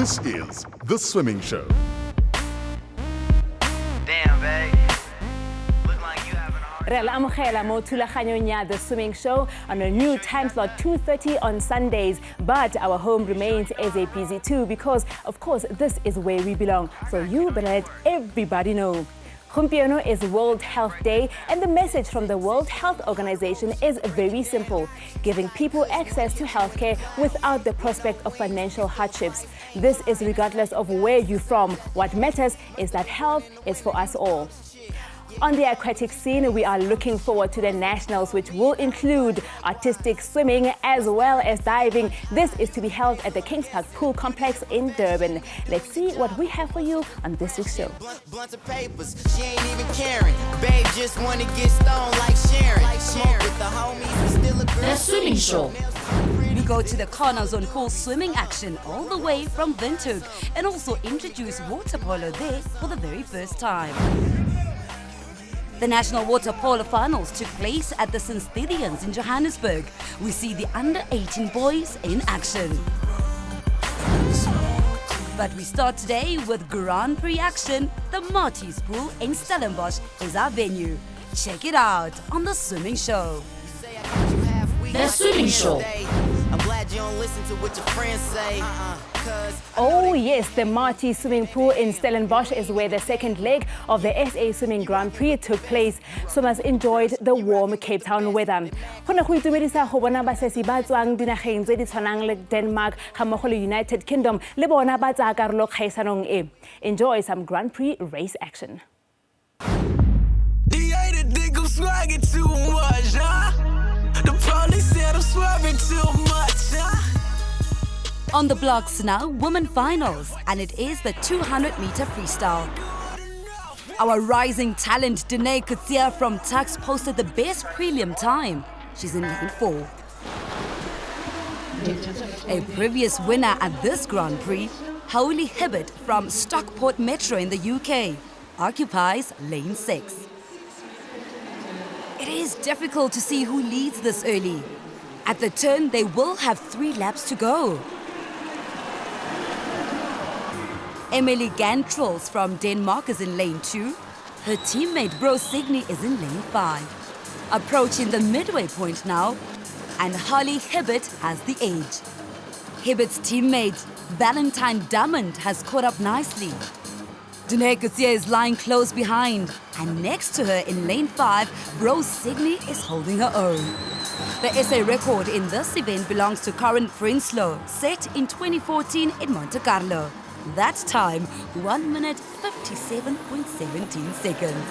This is The Swimming Show. Damn, babe. Look like you having a hard Re la amogela mo thulaganyong ya The Swimming Show on a new time slot, 2:30 on Sundays. But our home remains SAPZ2 because, of course, this is where we belong. So you better let everybody know. Gompieno is World Health Day, and the message from the World Health Organization is very simple: giving people access to healthcare without the prospect of financial hardships. This is regardless of where you're from. What matters is that health is for us all. On the aquatic scene, we are looking forward to the nationals, which will include artistic swimming as well as diving. This is to be held at the Kings Park Pool Complex in Durban. Let's see what we have for you on this week's show. Blunt of papers, she ain't even caring. Babe just wanna get stoned like Sharon. Smoke with the homies, still a girl. The Swimming Show. We go to the CANA on full swimming action all the way from Windhoek and also introduce water polo there for the very first time. The National Water Polo Finals took place at the Stadiums in Johannesburg. We see the under-18 boys in action. But we start today with Grand Prix action. The Marty's Pool in Stellenbosch is our venue. Check it out on The Swimming Show. The Swimming Show. I'm glad you don't listen to what your friends say. Oh yes, the Marty Swimming Pool in Stellenbosch is where the second leg of the SA Swimming Grand Prix took place. Swimmers enjoyed the warm Cape Town weather. Go ne go itumedisa go bona basesi ba tswang dinageng tse di tshwanang le Denmark ga mmogo le United Kingdom le bona ba tsaya karolo kgaisanong e. Enjoy some Grand Prix race action. The police said I'm swerving too much. On the blocks now, women finals, and it is the 200-meter freestyle. Our rising talent, Danae Kutsia from Tux, posted the best prelim time. She's in lane 4. A previous winner at this Grand Prix, Holly Hibbert from Stockport Metro in the UK, occupies lane 6. It is difficult to see who leads this early. At the turn, they will have 3 laps to go. Emily Gantrels from Denmark is in lane 2. Her teammate Bro Signy is in lane 5. Approaching the midway point now, and Holly Hibbert has the edge. Hibbert's teammate Valentine Drummond has caught up nicely. Danae Kutsia is lying close behind, and next to her in lane 5, Bro Signy is holding her own. The SA record in this event belongs to Corinne Prinsloo, set in 2014 in Monte Carlo. That time, 1 minute 57.17 seconds.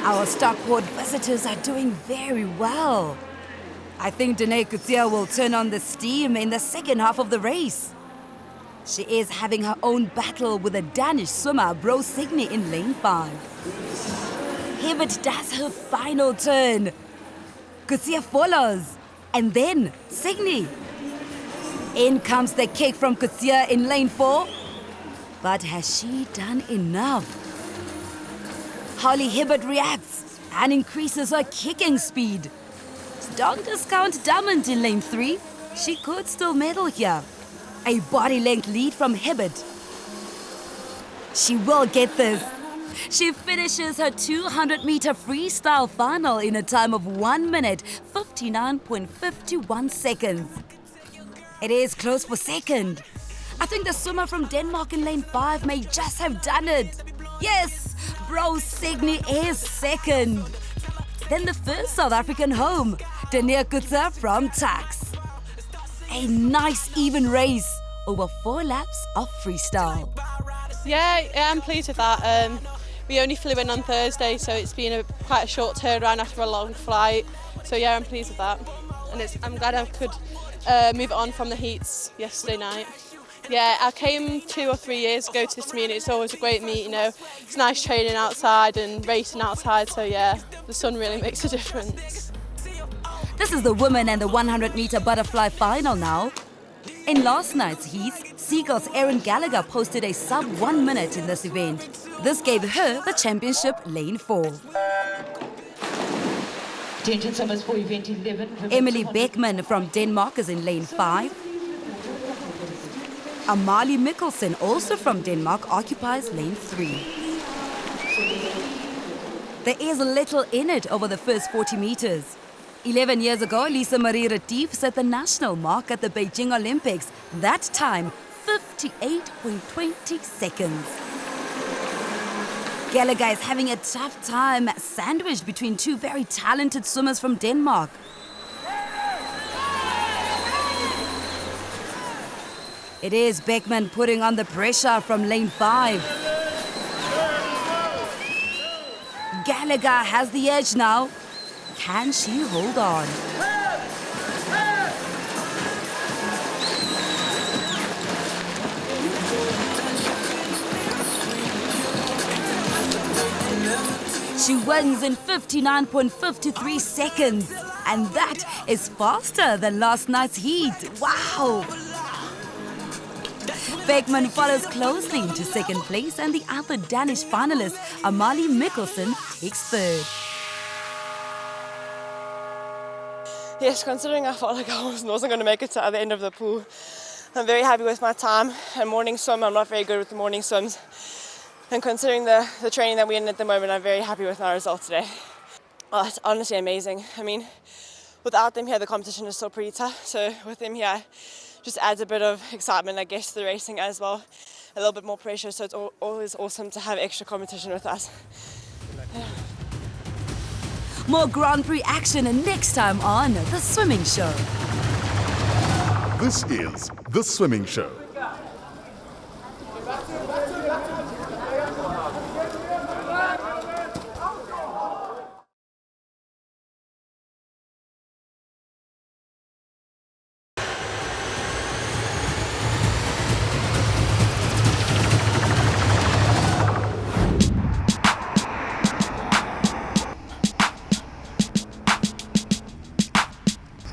Our Stockport visitors are doing very well. I think Danae Kutsia will turn on the steam in the second half of the race. She is having her own battle with a Danish swimmer, Bro Signy, in lane 5. Hibbert does her final turn. Kutsia follows, and then Signy. In comes the kick from Kutsia in lane 4. But has she done enough? Holly Hibbert reacts and increases her kicking speed. Don't discount Drummond in lane 3. She could still medal here. A body length lead from Hibbert. She will get this. She finishes her 200-meter freestyle final in a time of 1 minute 59.51 seconds. It is close for second. I think the swimmer from Denmark in lane 5 may just have done it. Yes, Bro Signy is second. Then the first South African home, Danae Kutsia from Tux. A nice even race over 4 laps of freestyle. Yeah, I'm pleased with that. We only flew in on Thursday, so it's been quite a short turnaround after a long flight. So yeah, I'm pleased with that. And I'm glad I could move on from the heats yesterday night. Yeah, I came 2 or 3 years ago to this meet. It's always a great meet, you know. It's nice training outside and racing outside, so yeah, the sun really makes a difference. This is the women and the 100-meter butterfly final now. In last night's heats, Seagull's Erin Gallagher posted a sub 1 minute in this event. This gave her the championship lane 4. Emily Beckman from Denmark is in lane 5. Amalie Mikkelsen, also from Denmark, occupies lane 3. There is little in it over the first 40 meters. 11 years ago, Lisa Marie Retief set the national mark at the Beijing Olympics. That time, 58.20 seconds. Gallagher is having a tough time, sandwiched between two very talented swimmers from Denmark. It is Beckman putting on the pressure from lane 5. Gallagher has the edge now. Can she hold on? She wins in 59.53 seconds. And that is faster than last night's heat. Wow! Beckman follows closely into second place, and the other Danish finalist, Amalie Mikkelsen, takes third. Yes, considering I felt like I wasn't going to make it to the end of the pool, I'm very happy with my time. And morning swim, I'm not very good with the morning swims. And considering the training that we're in at the moment, I'm very happy with my result today. Oh, it's honestly amazing. I mean, without them here, the competition is still pretty tough. So with them here, just adds a bit of excitement, I guess, to the racing as well. A little bit more pressure, so it's always awesome to have extra competition with us. Yeah. More Grand Prix action next time on The Swimming Show. This is The Swimming Show.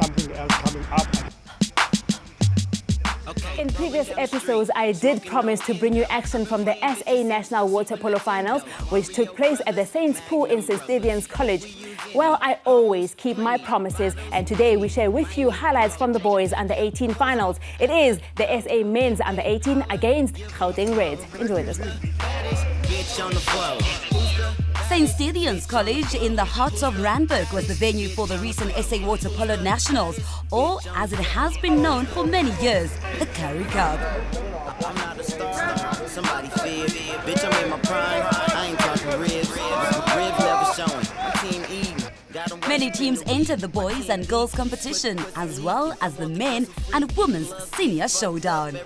Something else coming up. In previous episodes, I did promise to bring you action from the SA National Water Polo Finals, which took place at the Saints Pool in St. Stephen's College. Well, I always keep my promises, and today we share with you highlights from the boys under 18 finals. It is the SA Men's under 18 against Gauteng Reds. Enjoy this one. St. Stephen's College in the heart of Randburg was the venue for the recent SA Water Polo Nationals, or as it has been known for many years, the Curry Cup. I'm not a star, somebody fear. Bitch, I'm in my prime. I ain't talking ribs. Ribs never showing. Team eating. Many teams entered the boys and girls competition, as well as the men and women's senior showdown.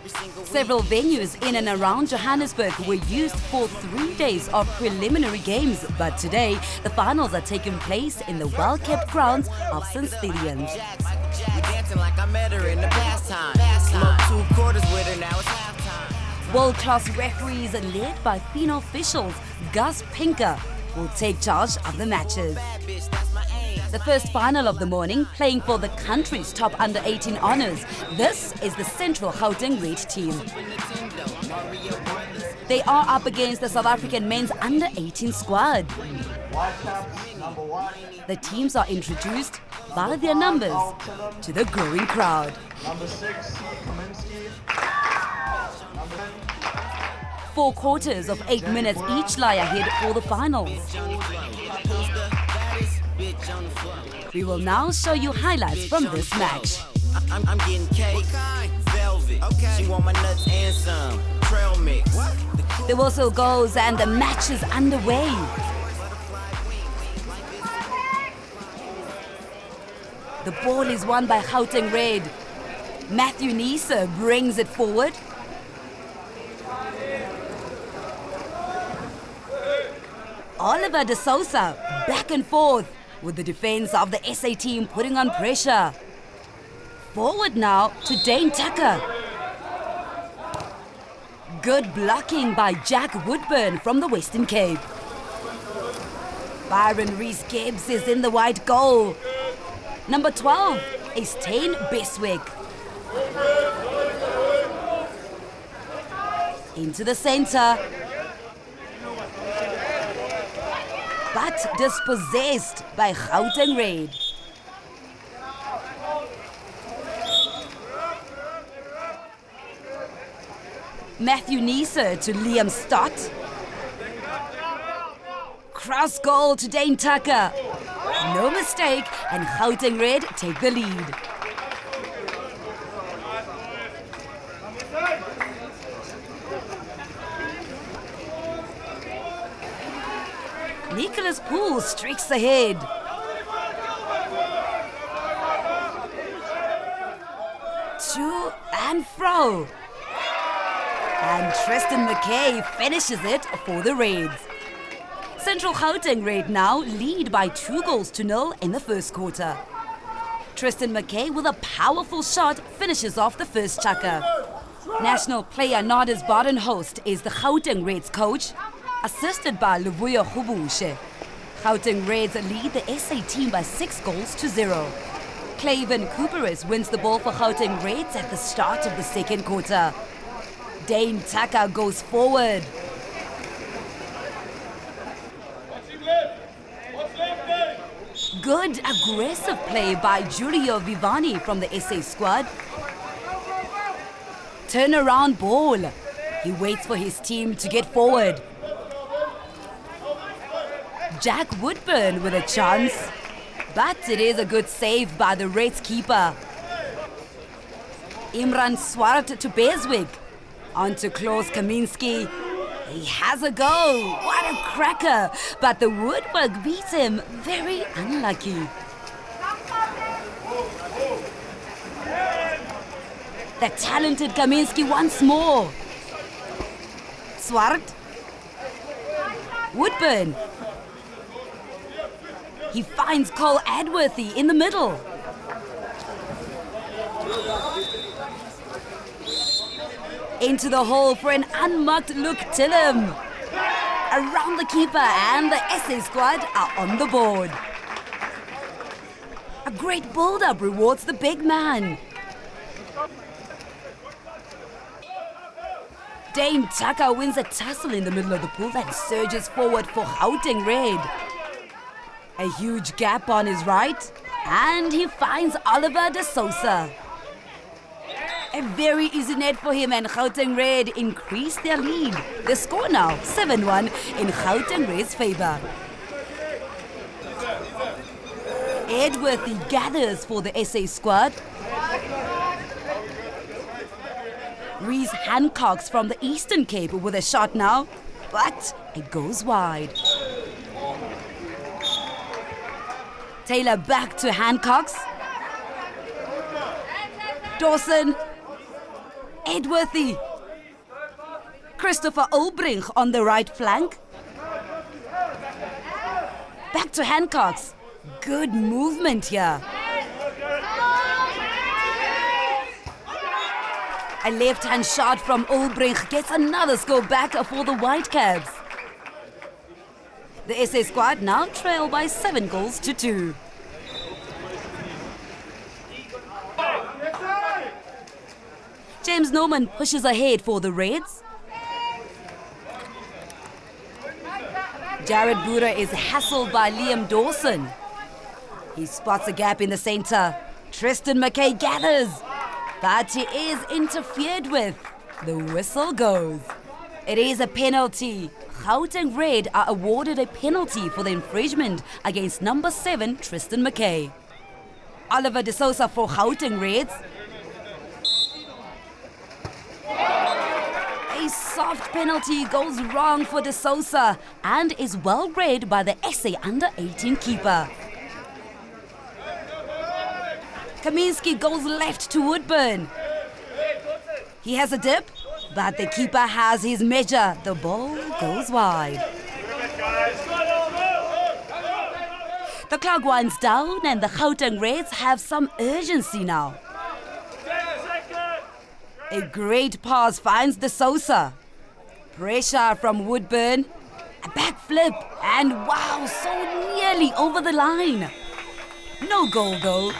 Several venues in and around Johannesburg were used for 3 days of preliminary games, but today the finals are taking place in the well-kept grounds of St. Stephen's. World-class referees led by female officials, Gus Pinker, will take charge of the matches. The first final of the morning, playing for the country's top under-18 honours. This is the Central Gauteng Red team. They are up against the South African men's under-18 squad. The teams are introduced by their numbers to the growing crowd. Number 6, Kaminsky. 4 quarters of 8 minutes each lie ahead for the finals. We will now show you highlights from this match. I'm getting cake, velvet. She want my nuts and some trail mix. The whistle goes and the match is underway. The ball is won by Gauteng Red. Matthew Neeser brings it forward. Oliver De Sousa back and forth, with the defense of the SA team putting on pressure. Forward now to Dane Tucker. Good blocking by Jack Woodburn from the Western Cape. Byron Rees-Gibbs is in the white goal. Number 12 is Tane Beswick. Into the center. But dispossessed by Gauteng Red. Matthew Neeser to Liam Stott. Cross goal to Dane Tucker. No mistake, and Gauteng Red take the lead. Nicholas Poole streaks ahead. To and fro. And Tristan McKay finishes it for the Reds. Central Gauteng Red now lead by 2-0 in the first quarter. Tristan McKay with a powerful shot finishes off the first chukker. National player Nardis Badenhost is the Gauteng Reds coach, assisted by Luvuyo Khubushe. Gauteng Reds lead the SA team by 6-0. Claven Cooperis wins the ball for Gauteng Reds at the start of the second quarter. Dane Tucker goes forward. Good aggressive play by Giulio Vivani from the SA squad. Turnaround ball. He waits for his team to get forward. Jack Woodburn with a chance. But it is a good save by the Reds keeper. Imran Swart to Beswick. On to Klaus Kaminski. He has a go. What a cracker. But the woodwork beats him. Very unlucky. The talented Kaminski once more. Swart. Woodburn. He finds Cole Adworthy in the middle. Into the hole for an unmarked Luke Tillum. Around the keeper, and the SA squad are on the board. A great build-up rewards the big man. Dane Tucker wins a tussle in the middle of the pool and surges forward for Gauteng Red. A huge gap on his right, and he finds Oliver De Sousa. A very easy net for him, and Gauteng Red increase their lead. The score now 7-1 in Gauteng Red's favor. Edworthy gathers for the SA squad. Reese Hancock's from the Eastern Cape with a shot now, but it goes wide. Taylor back to Hancock's. Dawson. Edworthy. Christopher Ulbrich on the right flank. Back to Hancock's. Good movement here. A left-hand shot from Ulbrich gets another score back for the Whitecaps. The SA squad now trail by 7-2. James Norman pushes ahead for the Reds. Jared Boura is hassled by Liam Dawson. He spots a gap in the center. Tristan McKay gathers, but he is interfered with. The whistle goes. It is a penalty. Gauteng Red are awarded a penalty for the infringement against number 7, Tristan McKay. Oliver De Sousa for Gauteng Reds. A soft penalty goes wrong for De Sousa and is well read by the SA under-18 keeper. Kaminski goes left to Woodburn. He has a dip, but the keeper has his measure. The ball goes wide. The clock winds down and the Gauteng Reds have some urgency now. A great pass finds De Sousa. Pressure from Woodburn. A backflip, and wow, so nearly over the line. No goal though.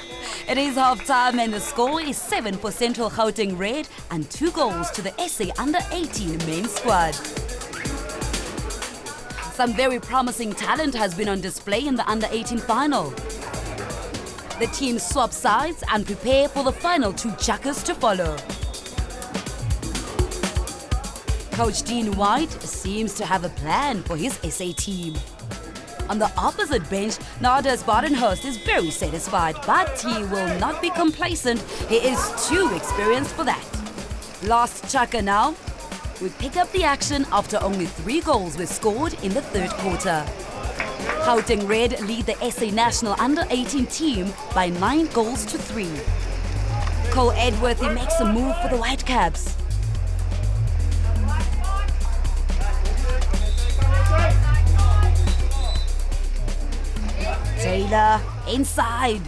It is half-time and the score is 7 for Central Gauteng Red and 2 goals to the SA under-18 men's squad. Some very promising talent has been on display in the under-18 final. The teams swap sides and prepare for the final 2 chukkers to follow. Coach Dean White seems to have a plan for his SA team. On the opposite bench, Nardus Badenhorst is very satisfied, but he will not be complacent. He is too experienced for that. Last chucker now. We pick up the action after only 3 goals were scored in the third quarter. Gauteng Red lead the SA National Under-18 team by 9 goals to 3. Cole Edworthy makes a move for the Whitecaps. Taylor inside.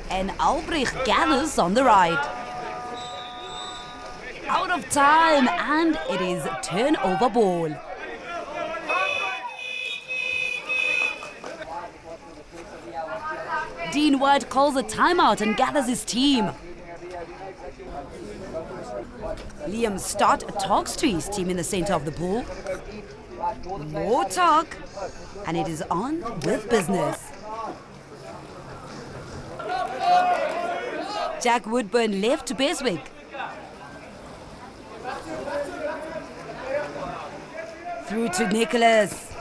And Albrecht gathers on the right. Out of time, and it is turnover ball. Dean White calls a timeout and gathers his team. Liam Stott talks to his team in the center of the pool. More talk, and it is on with business. Jack Woodburn left to Beswick. Through to Nicholas.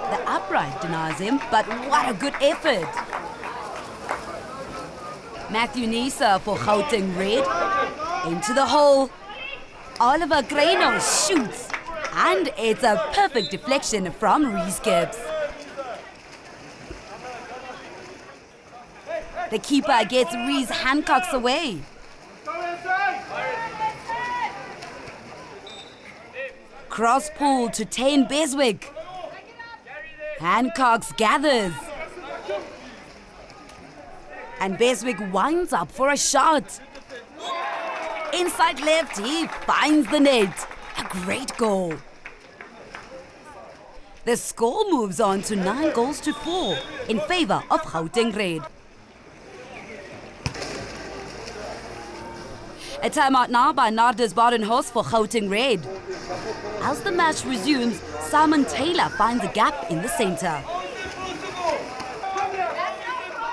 The upright denies him, but what a good effort. Matthew Nisa for Gauteng Red. Into the hole. Oliver Greno shoots. And it's a perfect deflection from Rhys Gibbs. The keeper gets Rhys Hancock's away. Cross pull to 10 Beswick. Hancock's gathers. And Beswick winds up for a shot. Inside left, he finds the net. A great goal. The score moves on to 9 goals to 4 in favor of Gauteng Red. A timeout now by Nardus Badenhorst for Gauteng Red. As the match resumes, Simon Taylor finds a gap in the center.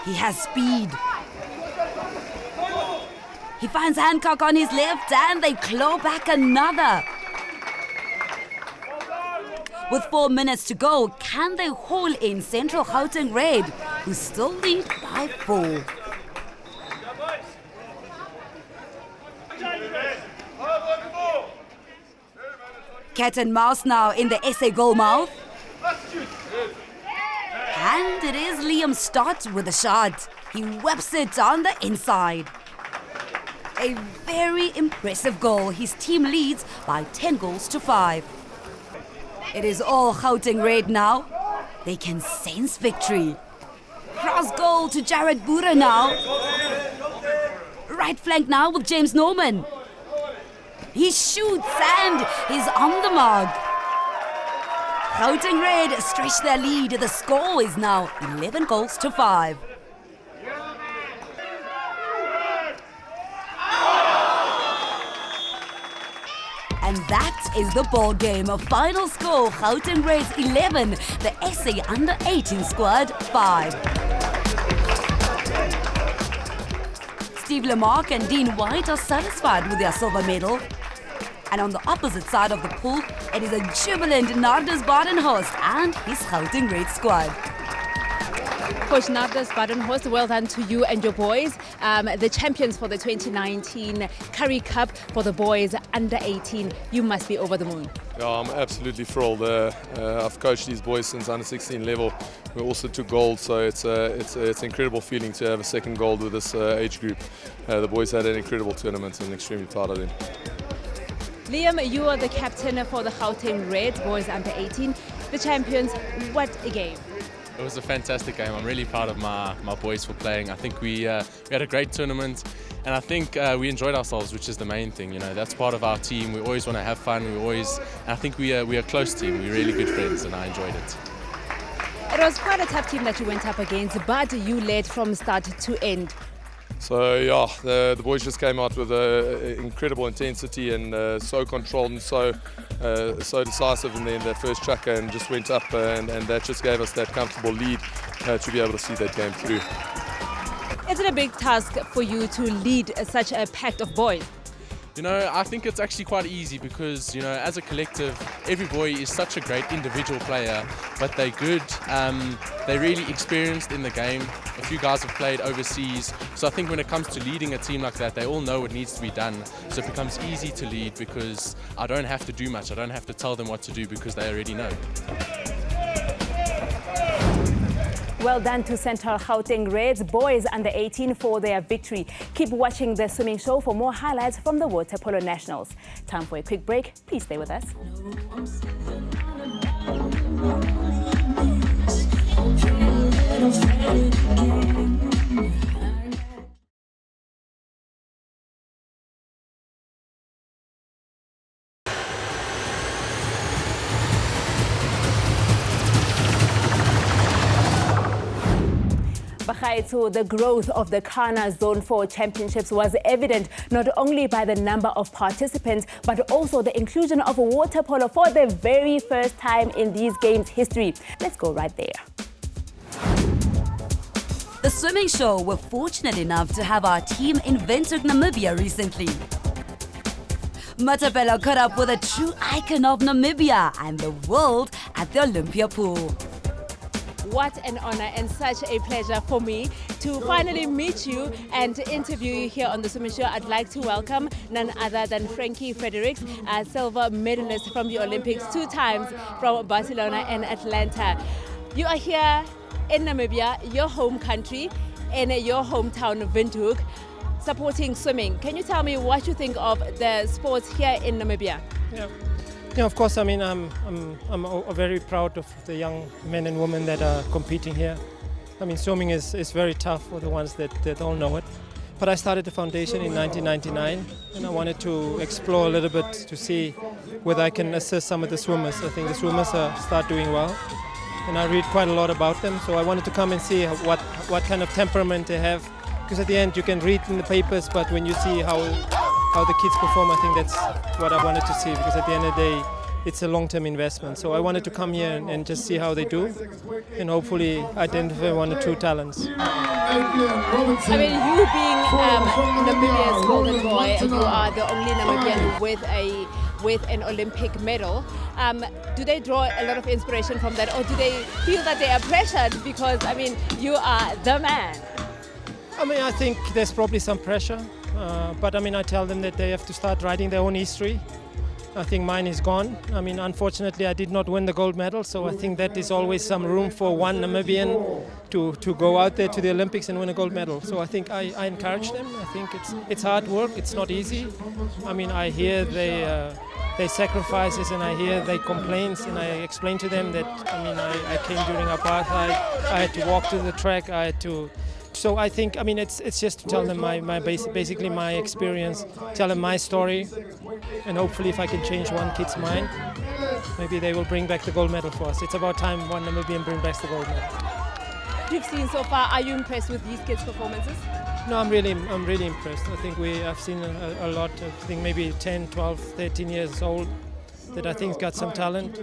He has speed. He finds Hancock on his left and they claw back another. With 4 minutes to go, can they haul in Central Gauteng Red, who still lead by 4? Cat and mouse now in the SA goal mouth. And it is Liam Stott with a shot. He whips it on the inside. A very impressive goal. His team leads by 10 goals to 5. It is all Gauteng Red now. They can sense victory. Cross goal to Jared Boere now. Right flank now with James Norman. He shoots and he's on the mark. Gauteng Red stretch their lead. The score is now 11 goals to 5. And that is the ball game. A final score: Gauteng Red's 11, the SA Under-18 squad 5. Steve Lamarck and Dean White are satisfied with their silver medal. And on the opposite side of the pool, it is a jubilant Nardus Badenhorst and his Gauteng Red squad. Coach Nardus Badenhorst, well done to you and your boys. The champions for the 2019 Currie Cup for the boys under 18. You must be over the moon. Yeah, I'm absolutely thrilled. I've coached these boys since under 16 level. We also took gold, so it's an incredible feeling to have a second gold with this age group. The boys had an incredible tournament and I'm extremely proud of them. Liam, you are the captain for the Gauteng Red boys under 18. The champions, what a game. It was a fantastic game. I'm really proud of my boys for playing. I think we had a great tournament, and I think we enjoyed ourselves, which is the main thing. You know, that's part of our team. We always want to have fun. And I think we are a close team. We're really good friends, and I enjoyed it. It was quite a tough team that you went up against, but you led from start to end. So yeah, the boys just came out with incredible intensity and so controlled and so decisive in their first tracker, and just went up and that just gave us that comfortable lead to be able to see that game through. Is it a big task for you to lead such a pack of boys? You know, I think it's actually quite easy because, you know, as a collective, every boy is such a great individual player, but they're good. They're really experienced in the game. A few guys have played overseas. So I think when it comes to leading a team like that, they all know what needs to be done. So it becomes easy to lead because I don't have to do much. I don't have to tell them what to do because they already know. Well done to Central Gauteng Reds boys under 18 for their victory. Keep watching the swimming show for more highlights from the Water Polo Nationals. Time for a quick break. Please stay with us. So the growth of the CANA Zone 4 Championships was evident not only by the number of participants, but also the inclusion of water polo for the very first time in these games' history. Let's go right there. The swimming show were fortunate enough to have our team in Windhoek, Namibia recently. Matabelo caught up with a true icon of Namibia and the world at the Olympia pool. What an honor and such a pleasure for me to finally meet you and to interview you here on the swimming show. I'd like to welcome none other than Frankie Fredericks, a silver medalist from the Olympics 2 times from Barcelona and Atlanta. You are here in Namibia, your home country, in your hometown of Windhoek, supporting swimming. Can you tell me what you think of the sports here in Namibia? Yeah, of course. I mean, I'm very proud of the young men and women that are competing here. I mean, swimming is very tough for the ones that don't know it. But I started the foundation in 1999, and I wanted to explore a little bit to see whether I can assist some of the swimmers. I think the swimmers start doing well, and I read quite a lot about them. So I wanted to come and see what kind of temperament they have, because at the end you can read in the papers, but when you see how the kids perform, I think that's what I wanted to see, because at the end of the day, it's a long-term investment. So I wanted to come here and just see how they do, and hopefully identify 1 or 2 talents. I mean, you being Namibia's golden boy, you are the only Namibian with an Olympic medal. Do they draw a lot of inspiration from that, or do they feel that they are pressured because, I mean, you are the man? I mean, I think there's probably some pressure. But I mean, I tell them that they have to start writing their own history. I think mine is gone. I mean, unfortunately, I did not win the gold medal, so I think that is always some room for one Namibian to go out there to the Olympics and win a gold medal. So I think I encourage them. I think it's hard work. It's not easy. I mean, I hear their sacrifices and I hear their complaints, and I explain to them that, I mean, I came during apartheid. I had to walk to the track. I had to. So I think, I mean, it's just to tell them basically my experience, tell them my story, and hopefully if I can change one kid's mind, maybe they will bring back the gold medal for us. It's about time one Namibian brings back the gold medal. You've seen so far, are you impressed with these kids' performances? No, I'm really impressed. I think I've seen a lot, I think maybe 10, 12, 13 years old that I think got some talent.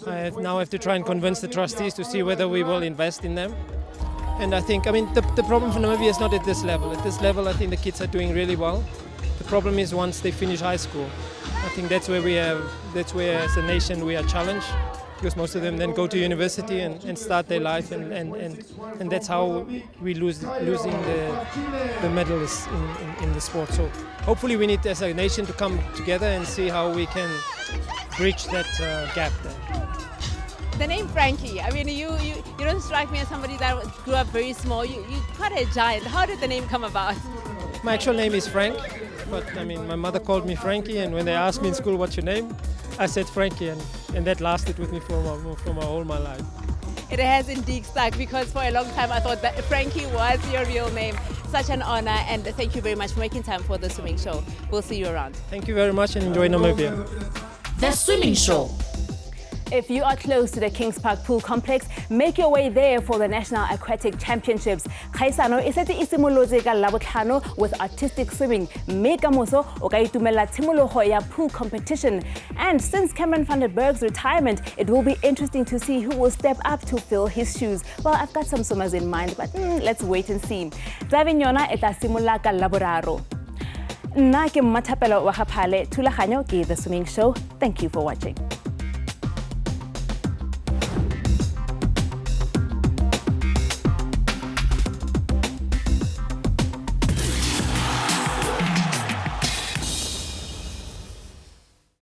I now have to try and convince the trustees to see whether we will invest in them. And I think, I mean, the problem for Namibia is not at this level. At this level, I think the kids are doing really well. The problem is once they finish high school. I think that's where as a nation we are challenged, because most of them then go to university and start their life, and that's how we losing the medalists in the sport. So hopefully we need as a nation to come together and see how we can bridge that gap there. The name Frankie, I mean, you don't strike me as somebody that grew up very small. You're quite a giant. How did the name come about? My actual name is Frank, but I mean, my mother called me Frankie, and when they asked me in school, what's your name? I said Frankie, and that lasted with me for all my life. It has indeed stuck, because for a long time I thought that Frankie was your real name. Such an honor, and thank you very much for making time for the swimming show. We'll see you around. Thank you very much, and enjoy Namibia. The swimming show. If you are close to the Kings Park Pool Complex, make your way there for the National Aquatic Championships. Khaisano e setse e simolotse ka Labotlhano with artistic swimming. Mme ka moso o ka itumela tshimologo ya pool competition. And since Cameron van der Berg's retirement, it will be interesting to see who will step up to fill his shoes. Well, I've got some swimmers in mind, but let's wait and see. Tlaveng yona e tla simolla ka Laboraro. Nna ke Mmathapelo wa Gaphale, thulaganyo ke The Swimming Show. Thank you for watching.